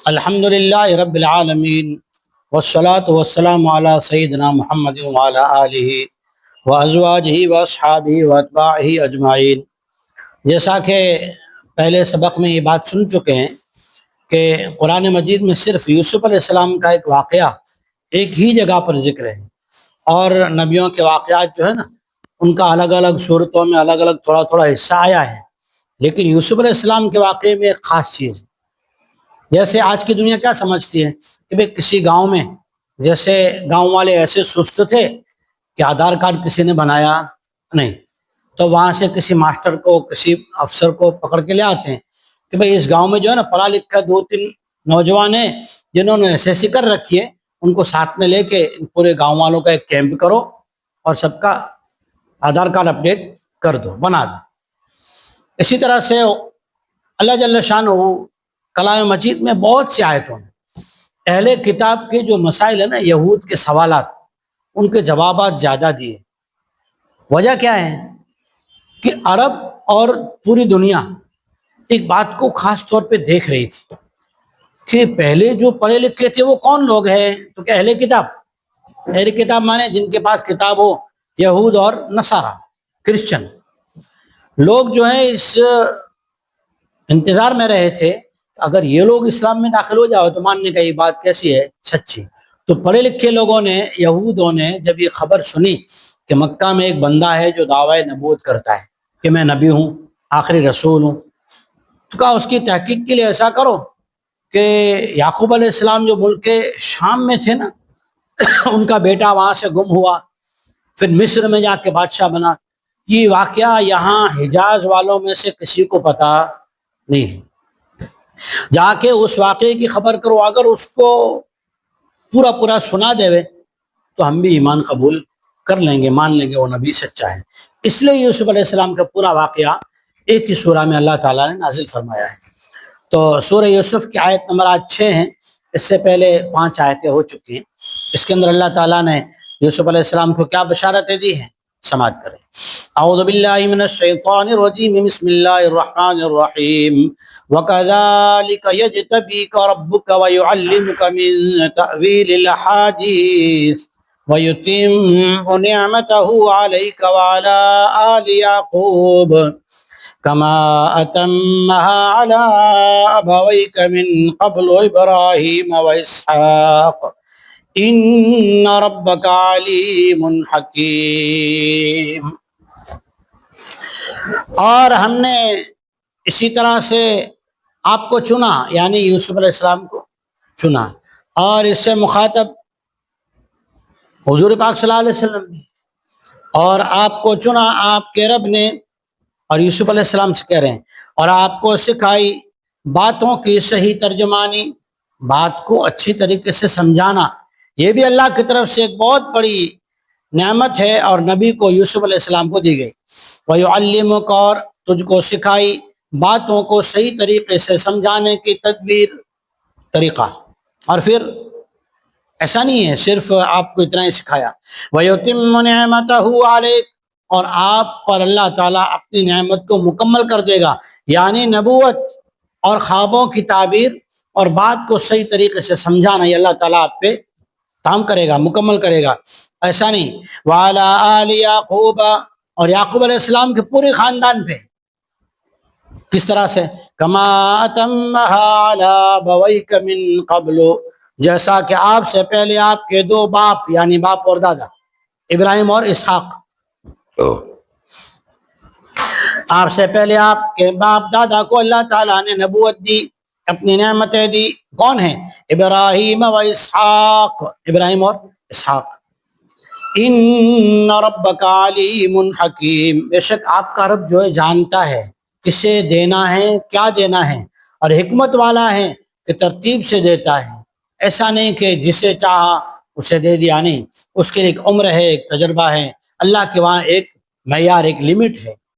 الحمد للہ رب العالمین والصلاة والسلام علی سیدنا محمد وعلی آلہ وازواجہ واصحابہ واتباعہ اجمعین۔ جیسا کہ پہلے سبق میں یہ بات سن چکے ہیں کہ قرآن مجید میں صرف یوسف علیہ السلام کا ایک واقعہ ایک ہی جگہ پر ذکر ہے، اور نبیوں کے واقعات جو ہے نا ان کا الگ الگ صورتوں میں الگ الگ تھوڑا تھوڑا حصہ آیا ہے، لیکن یوسف علیہ السلام کے واقعے میں ایک خاص چیز ہے۔ جیسے آج کی دنیا کیا سمجھتی ہے کہ بھئی کسی گاؤں میں جیسے گاؤں والے ایسے سست تھے کہ آدھار کارڈ کسی نے بنایا نہیں، تو وہاں سے کسی ماسٹر کو کسی افسر کو پکڑ کے لے آتے ہیں کہ بھئی اس گاؤں میں جو ہے نا پڑھا لکھا 2-3 نوجوان ہیں جنہوں نے ایسے کر رکھی ہے، ان کو ساتھ میں لے کے پورے گاؤں والوں کا ایک کیمپ کرو اور سب کا آدھار کارڈ اپڈیٹ کر دو، بنا دو۔ اسی طرح سے اللہ جل شانہ کلام مجید میں بہت سی آیتوں میں اہل کتاب کے جو مسائل ہیں نا، یہود کے سوالات، ان کے جوابات زیادہ دیے۔ وجہ کیا ہے کہ عرب اور پوری دنیا ایک بات کو خاص طور پہ دیکھ رہی تھی کہ پہلے جو پڑھے لکھے تھے وہ کون لوگ ہیں، تو کہ اہل کتاب۔ اہل کتاب مانے جن کے پاس کتاب ہو، یہود اور نصارہ، کرسچن لوگ جو ہیں اس انتظار میں رہے تھے اگر یہ لوگ اسلام میں داخل ہو جاؤ تو ماننے کا یہ بات کیسی ہے، سچی۔ تو پڑھے لکھے لوگوں نے، یہودوں نے جب یہ خبر سنی کہ مکہ میں ایک بندہ ہے جو دعویٰ نبوت کرتا ہے کہ میں نبی ہوں، آخری رسول ہوں، تو کہا اس کی تحقیق کے لیے ایسا کرو کہ یعقوب علیہ السلام جو ملک شام میں تھے نا ان کا بیٹا وہاں سے گم ہوا، پھر مصر میں جا کے بادشاہ بنا۔ یہ واقعہ یہاں حجاز والوں میں سے کسی کو پتہ نہیں ہے، جا کے اس واقعے کی خبر کرو، اگر اس کو پورا سنا دے تو ہم بھی ایمان قبول کر لیں گے، مان لیں گے وہ نبی سچا ہے۔ اس لیے یوسف علیہ السلام کا پورا واقعہ ایک ہی سورہ میں اللہ تعالیٰ نے نازل فرمایا ہے۔ تو سورہ یوسف کی آیت نمبر آج 6 ہیں، اس سے پہلے 5 آیتیں ہو چکی ہیں۔ اس کے اندر اللہ تعالیٰ نے یوسف علیہ السلام کو کیا بشارتیں دی ہیں، سماعت کریں۔ اعوذ باللہ من الشیطان الرجیم، بسم اللہ الرحمن الرحیم۔ وَكَذَلِكَ يَجْتَبِيكَ رَبُّكَ وَيُعَلِّمُكَ مِن تَأْوِيلِ الْأَحَادِيثِ وَيُتِمُّ نِعْمَتَهُ عَلَيْكَ وَعَلَىٰ آلِ يَعْقُوبَ كَمَا أَتَمَّهَا عَلَىٰ أَبَوَيْكَ مِن قَبْلُ إِبْرَاهِيمَ وَإِسْحَاقَ ان ربک علیم حکیم۔ اور ہم نے اسی طرح سے آپ کو چنا، یعنی یوسف علیہ السلام کو چنا، اور اس سے مخاطب حضور پاک صلی اللہ علیہ وسلم نے، اور آپ کو چنا آپ کے رب نے، اور یوسف علیہ السلام سے کہہ رہے ہیں، اور آپ کو سکھائی باتوں کی صحیح ترجمانی، بات کو اچھی طریقے سے سمجھانا۔ یہ بھی اللہ کی طرف سے ایک بہت بڑی نعمت ہے، اور نبی کو یوسف علیہ السلام کو دی گئی۔ وَيُعَلِّمُكَ، اور تجھ کو سکھائی باتوں کو صحیح طریقے سے سمجھانے کی تدبیر، طریقہ۔ اور پھر ایسا نہیں ہے صرف آپ کو اتنا ہی سکھایا، وَيُتِمُّ نِعْمَتَهُ عَلَيْكَ، اور آپ پر اللہ تعالیٰ اپنی نعمت کو مکمل کر دے گا، یعنی نبوت اور خوابوں کی تعبیر اور بات کو صحیح طریقے سے سمجھانا، یہ اللہ تعالیٰ آپ پہ کام کرے گا، مکمل کرے گا۔ ایسا نہیں، وَعَلَىٰ آلِ يَعْقُوبَ، اور یعقوب علیہ السلام کے پورے خاندان پہ۔ کس طرح سے؟ كَمَا أَتَمَّهَا عَلَىٰ أَبَوَيْكَ مِن قَبْلُ، جیسا کہ آپ سے پہلے آپ کے 2 باپ، یعنی باپ اور دادا، ابراہیم اور اسحاق، آپ سے پہلے آپ کے باپ دادا کو اللہ تعالیٰ نے نبوت دی، اپنی نعمتیں دی۔ کون ہیں؟ ابراہیم و اسحاق، ابراہیم اور اسحاق۔ ان ربک علیم حکیم، بے شک آپ کا رب جو ہے جانتا ہے کسے دینا ہے، کیا دینا ہے، اور حکمت والا ہے کہ ترتیب سے دیتا ہے۔ ایسا نہیں کہ جسے چاہا اسے دے دیا، نہیں، اس کے ایک عمر ہے، ایک تجربہ ہے، اللہ کے وہاں ایک معیار، ایک لمٹ ہے۔